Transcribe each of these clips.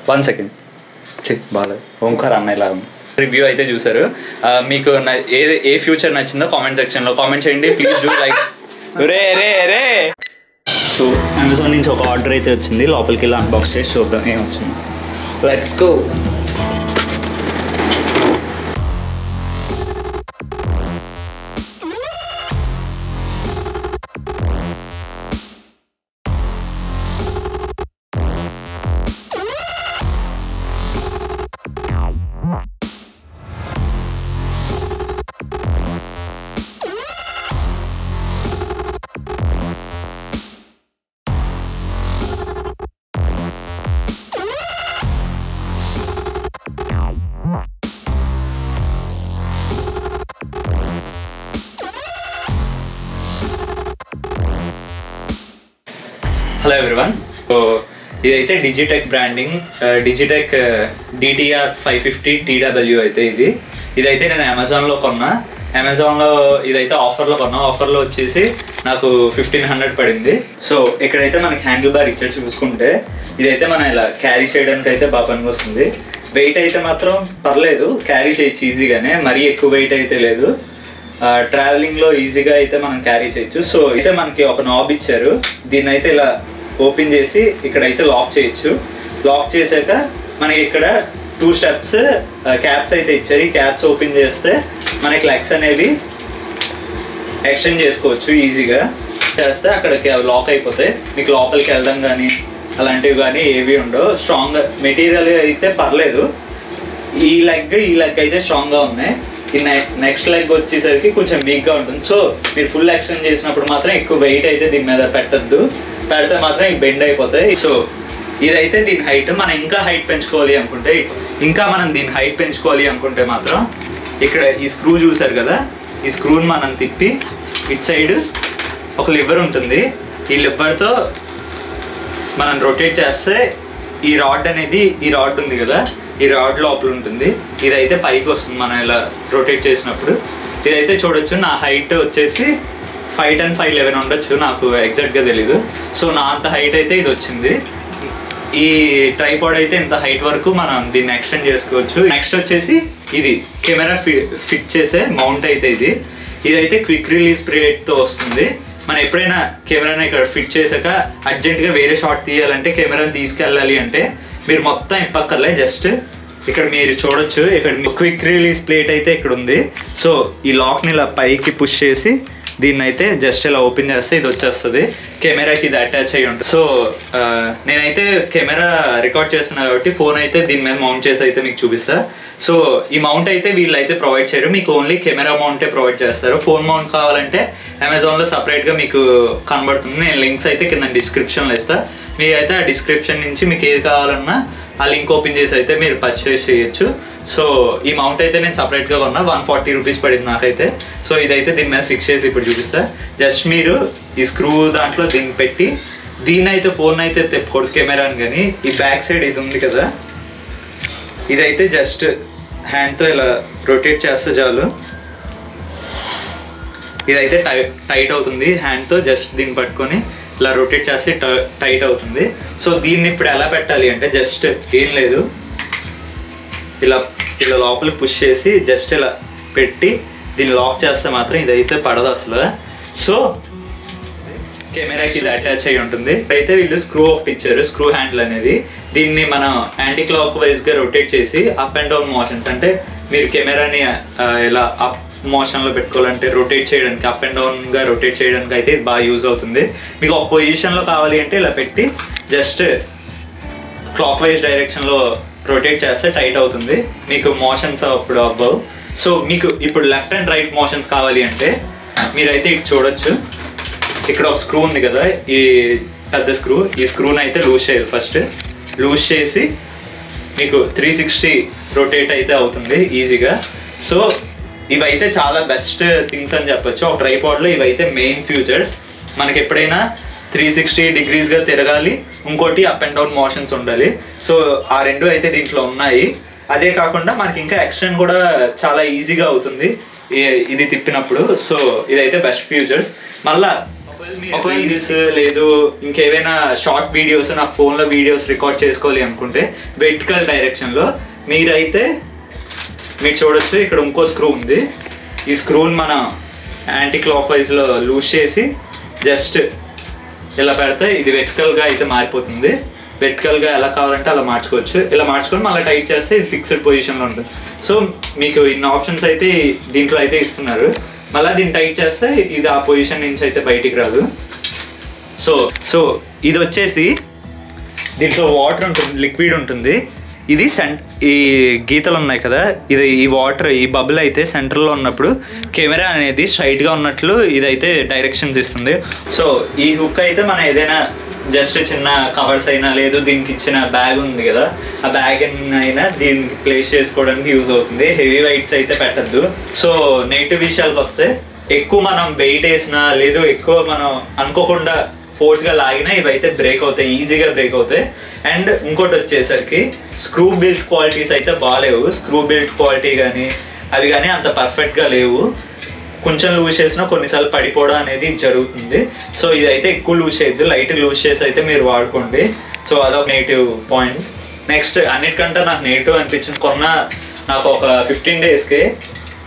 1 second check బాగాలేదు Omkar అన్నయ్యలా review అయితే చూసారు. మీకు ఏ ఫ్యూచర్ నచ్చిందో కామెంట్ సెక్షన్లో కామెంట్ చేయండి. Please do like. Ray so Amazon నుంచి ఒక ఆర్డర్ అయితే వచ్చింది. లోపలికి వెళ్ళి అన్బాక్స్ చేసి చూద్దాం ఏం వచ్చింది. Let's go. Hello everyone. So ఇదైతే Digitek branding, Digitek DTR-550 TW అయితే ఇదైతే నేను అమెజాన్లో కొన్నా. అమెజాన్లో ఇదైతే ఆఫర్లో కొన్నా. ఆఫర్లో వచ్చేసి నాకు 1500 పడింది. సో ఇక్కడైతే మనకి హ్యాండిల్ బార్ ఇచ్చాడు. చూసుకుంటే ఇదైతే మనం ఇలా క్యారీ చేయడానికి అయితే బాగా పనికి వస్తుంది. వెయిట్ అయితే మాత్రం పర్లేదు, క్యారీ చేయొచ్చు ఈజీగానే, మరీ ఎక్కువ వెయిట్ అయితే లేదు. ట్రావెలింగ్లో ఈజీగా అయితే మనం క్యారీ చేయొచ్చు. సో అయితే మనకి ఒక నాబ్ ఇచ్చారు. దీన్ని అయితే ఇలా ఓపెన్ చేసి ఇక్కడైతే లాక్ చేయొచ్చు. లాక్ చేశాక మనకి ఇక్కడ 2 స్టెప్స్ క్యాప్స్ అయితే ఇచ్చారు. ఈ క్యాప్స్ ఓపెన్ చేస్తే మనకి లెగ్స్ అనేవి ఎక్స్టెండ్ చేసుకోవచ్చు. ఈజీగా చేస్తే అక్కడికి లాక్ అయిపోతాయి. మీకు లోపలికి వెళ్ళడం కానీ అలాంటివి కానీ ఏవి ఉండవు. స్ట్రాంగ్ మెటీరియల్ అయితే పర్లేదు. ఈ లెగ్ అయితే స్ట్రాంగ్గా ఉన్నాయి. ఈ నెక్స్ట్ లెగ్ వచ్చేసరికి కొంచెం వీక్గా ఉంటుంది. సో మీరు ఫుల్ ఎక్స్టెండ్ చేసినప్పుడు మాత్రం ఎక్కువ వెయిట్ అయితే దీని మీద పెట్టద్దు. పెడితే మాత్రం ఇవి బెండ్ అయిపోతాయి. సో ఇదైతే దీని హైట్. మనం ఇంకా హైట్ పెంచుకోవాలి అనుకుంటే మాత్రం ఇక్కడ ఈ స్క్రూ చూసారు కదా, ఈ స్క్రూని మనం తిప్పి ఇటు సైడ్ ఒక లివర్ ఉంటుంది. ఈ లివర్తో మనం రొటేట్ చేస్తే ఈ రాడ్ ఉంది కదా, ఈ రాడ్ లోపల ఉంటుంది. ఇదైతే పైకి వస్తుంది మనం ఇలా రొటేట్ చేసినప్పుడు. ఇదైతే చూడొచ్చు. నా హైట్ వచ్చేసి 5'10" 5'11" ఉండొచ్చు, నాకు ఎగ్జాక్ట్గా తెలీదు. సో నా అంత హైట్ అయితే ఇది వచ్చింది. ఈ ట్రైపాడ్ అయితే ఇంత హైట్ వరకు మనం దీన్ని ఎక్స్టెండ్ చేసుకోవచ్చు. నెక్స్ట్ వచ్చేసి ఇది కెమెరా ఫిట్ చేసే మౌంట్ అయితే ఇదైతే క్విక్ రిలీజ్ ప్లేట్తో వస్తుంది. మనం ఎప్పుడైనా కెమెరాని ఇక్కడ ఫిట్ చేశాక అర్జెంటుగా వేరే షాట్ తీయాలంటే, కెమెరాని తీసుకెళ్ళాలి అంటే మీరు మొత్తం ఇప్పక్కర్లే, జస్ట్ ఇక్కడ మీరు చూడొచ్చు. ఇక్కడ క్విక్ రిలీజ్ ప్లేట్ అయితే ఇక్కడ ఉంది. సో ఈ లాక్ని ఇలా పైకి పుష్ చేసి దీన్ని అయితే జస్ట్ ఇలా ఓపెన్ చేస్తే ఇది వచ్చేస్తుంది. కెమెరాకి ఇది అటాచ్ అయ్యి ఉంటుంది. సో నేనైతే కెమెరా రికార్డ్ చేస్తున్నా కాబట్టి ఫోన్ అయితే దీని మీద మౌంట్ చేసి అయితే మీకు చూపిస్తా. సో ఈ మౌంట్ అయితే వీళ్ళైతే ప్రొవైడ్ చేయరు, మీకు ఓన్లీ కెమెరా మౌంటే ప్రొవైడ్ చేస్తారు. ఫోన్ మౌంట్ కావాలంటే అమెజాన్లో సపరేట్గా మీకు కనబడుతుంది. నేను లింక్స్ అయితే కింద డిస్క్రిప్షన్లో ఇస్తాను. మీరైతే ఆ డిస్క్రిప్షన్ నుంచి మీకు ఏది కావాలన్నా ఆ లింక్ ఓపెన్ చేసి అయితే మీరు పర్చేస్ చేయొచ్చు. సో ఈ మౌంట్ అయితే నేను సపరేట్గా కొన్నా. 140 రూపీస్ పడింది నాకైతే. సో ఇదైతే దీని మీద ఫిక్స్ చేసి ఇప్పుడు చూపిస్తా. జస్ట్ మీరు ఈ స్క్రూ దాంట్లో దీన్ని పెట్టి దీన్ని అయితే ఫోన్ అయితే తెప్పుకోవద్దు కెమెరాని. కానీ ఈ బ్యాక్ సైడ్ ఇది ఉంది కదా, ఇదైతే జస్ట్ హ్యాండ్తో ఇలా రొటేట్ చేస్తే చాలు. ఇదైతే టైట్ అవుతుంది. హ్యాండ్తో జస్ట్ దీన్ని పట్టుకొని ఇలా రొటేట్ చేస్తే టైట్ అవుతుంది. సో దీన్ని ఇప్పుడు ఎలా పెట్టాలి అంటే జస్ట్ ఏం లేదు, ఇలా లోపలికి పుష్ చేసి జస్ట్ ఇలా పెట్టి దీన్ని లాక్ చేస్తే మాత్రం ఇదైతే పడదు అసలు. సో కెమెరాకి ఇది అటాచ్ అయ్యి ఉంటుంది. అయితే వీళ్ళు స్క్రూ ఒకటి ఇచ్చారు, స్క్రూ హ్యాండిల్ అనేది. దీన్ని మనం యాంటీ క్లాక్ వైజ్గా రొటేట్ చేసి అప్ అండ్ డౌన్ మోషన్స్, అంటే మీరు కెమెరాని ఇలా అప్ మోషన్లో పెట్టుకోవాలంటే రొటేట్ చేయడానికి, అప్ అండ్ డౌన్గా రొటేట్ చేయడానికి అయితే ఇది బాగా యూజ్ అవుతుంది. మీకు ఒక పొజిషన్లో కావాలి అంటే ఇలా పెట్టి జస్ట్ క్లాక్ వైజ్ డైరెక్షన్లో రొటేట్ చేస్తే టైట్ అవుతుంది. మీకు మోషన్స్ అప్పుడు అవ్వవు. సో మీకు ఇప్పుడు లెఫ్ట్ అండ్ రైట్ మోషన్స్ కావాలి అంటే మీరైతే ఇటు చూడొచ్చు. ఇక్కడ ఒక స్క్రూ ఉంది కదా, ఈ పెద్ద స్క్రూ. ఈ స్క్రూని అయితే లూజ్ చేయాలి. ఫస్ట్ లూజ్ చేసి మీకు 360 రొటేట్ అయితే అవుతుంది ఈజీగా. సో ఇవైతే చాలా బెస్ట్ థింగ్స్ అని చెప్పొచ్చు. ఒక ట్రైపాడ్లో ఇవైతే మెయిన్ ఫ్యూచర్స్. మనకి ఎప్పుడైనా 360 డిగ్రీస్గా తిరగాలి, ఇంకోటి అప్ అండ్ డౌన్ మోషన్స్ ఉండాలి. సో ఆ రెండు అయితే దీంట్లో ఉన్నాయి. అదే కాకుండా మనకి ఇంకా ఎక్స్టెండ్ కూడా చాలా ఈజీగా అవుతుంది ఇది తిప్పినప్పుడు. సో ఇదైతే బెస్ట్ ఫ్యూచర్స్. మళ్ళీ ఒకవేళ ఒకవేళ రీల్స్ లేదు ఇంకేవైనా షార్ట్ వీడియోస్ నా ఫోన్లో వీడియోస్ రికార్డ్ చేసుకోవాలి అనుకుంటే వెర్టికల్ డైరెక్షన్లో మీరైతే మీరు చూడొచ్చు ఇక్కడ ఇంకో స్క్రూ ఉంది. ఈ స్క్రూని మన యాంటీ క్లాక్ వైజ్లో లూజ్ చేసి జస్ట్ ఇలా పెడితే ఇది వెర్టికల్గా అయితే మారిపోతుంది. వెర్టికల్గా ఎలా కావాలంటే అలా మార్చుకోవచ్చు. ఇలా మార్చుకొని మళ్ళీ టైట్ చేస్తే ఇది ఫిక్స్డ్ పొజిషన్లో ఉంటుంది. సో మీకు ఇన్ని ఆప్షన్స్ అయితే దీంట్లో అయితే ఇస్తున్నారు. మళ్ళీ దీన్ని టైట్ చేస్తే ఇది ఆ పొజిషన్ నుంచి అయితే బయటికి రాదు. సో ఇది వచ్చేసి దీంట్లో వాటర్ ఉంటుంది, లిక్విడ్ ఉంటుంది. ఇది ఈ గీతలు ఉన్నాయి కదా, ఇది ఈ వాటర్ ఈ బబుల్ అయితే సెంటర్లో ఉన్నప్పుడు కెమెరా అనేది స్ట్రైట్గా ఉన్నట్లు ఇదైతే డైరెక్షన్స్ ఇస్తుంది. సో ఈ హుక్ అయితే మనం ఏదైనా జస్ట్ చిన్న కవర్స్ అయినా లేదు దీనికి ఇచ్చిన బ్యాగ్ ఉంది కదా, ఆ బ్యాగ్ అయినా దీనికి ప్లేస్ చేసుకోవడానికి యూజ్ అవుతుంది. హెవీ వెయిట్స్ అయితే పెట్టద్దు. సో నెగిటివ్ విషయాలకు వస్తే ఎక్కువ మనం వెయిట్ వేసినా లేదు ఎక్కువ మనం అనుకోకుండా ఫోర్స్గా లాగినా ఇవైతే బ్రేక్ అవుతాయి, ఈజీగా బ్రేక్ అవుతాయి. అండ్ ఇంకోటి వచ్చేసరికి స్క్రూ బిల్ట్ క్వాలిటీస్ అయితే బాగాలేవు. స్క్రూ బిల్ట్ క్వాలిటీ కానీ అవి కానీ అంత పర్ఫెక్ట్గా లేవు. కొంచెం లూజ్ చేసినా కొన్నిసార్లు పడిపోవడం అనేది జరుగుతుంది. సో ఇదైతే ఎక్కువ లూజ్ చేయొద్దు, లైట్ లూజ్ చేసి అయితే మీరు వాడుకోండి. సో అదొక నెగిటివ్ పాయింట్. నెక్స్ట్ అన్నిటికంటే నాకు నెగిటివ్ అనిపించింది, నాకు ఒక 15 డేస్కి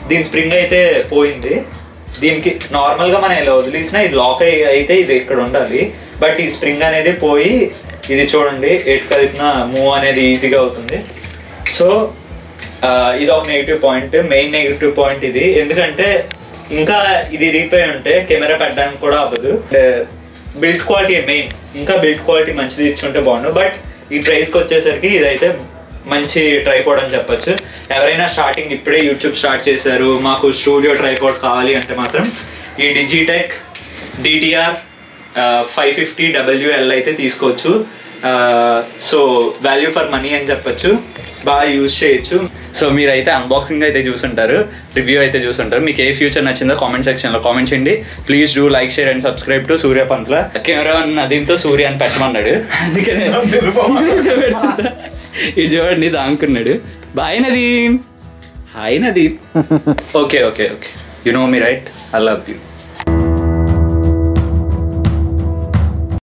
దీని స్ప్రింగ్ అయితే పోయింది. దీనికి నార్మల్గా మనం ఇలా వదిలేసినా ఇది లాక్ అయితే ఇది ఇక్కడ ఉండాలి. బట్ ఈ స్ప్రింగ్ అనేది పోయి ఇది చూడండి ఎటు కదిపినా మూవ్ అనేది ఈజీగా అవుతుంది. సో ఇది ఒక negative point, main negative point ఇది. ఎందుకంటే ఇంకా ఇది రీపోయి ఉంటే కెమెరా పెట్టడానికి కూడా అవ్వదు. బిల్డ్ క్వాలిటీ మెయిన్, ఇంకా బిల్డ్ క్వాలిటీ మంచిది ఇచ్చుంటే బాగుండు. బట్ ఈ ప్రైస్కి వచ్చేసరికి ఇదైతే మంచి ట్రైపాడ్ అని చెప్పచ్చు. ఎవరైనా స్టార్టింగ్ ఇప్పుడే యూట్యూబ్ స్టార్ట్ చేశారు మాకు స్టూడియో ట్రైపాడ్ కావాలి అంటే మాత్రం ఈ డిజిటెక్ DTR-550 WL అయితే తీసుకోవచ్చు. సో వాల్యూ ఫర్ మనీ అని చెప్పచ్చు, బాగా యూజ్ చేయొచ్చు. సో మీరైతే అన్బాక్సింగ్ అయితే చూసుంటారు, రివ్యూ అయితే చూసుంటారు. మీకు ఏ ఫ్యూచర్ నచ్చిందో కామెంట్ సెక్షన్లో కామెంట్ చేయండి. Please do like, share and subscribe to Surya Pantula. Camera దీంతో సూర్య అని పెట్టమన్నాడు, అందుకనే ఇది చూడండి దాంకున్నాడు. Bye Nadeem. Hi Nadeem. Okay you know me right, I love you.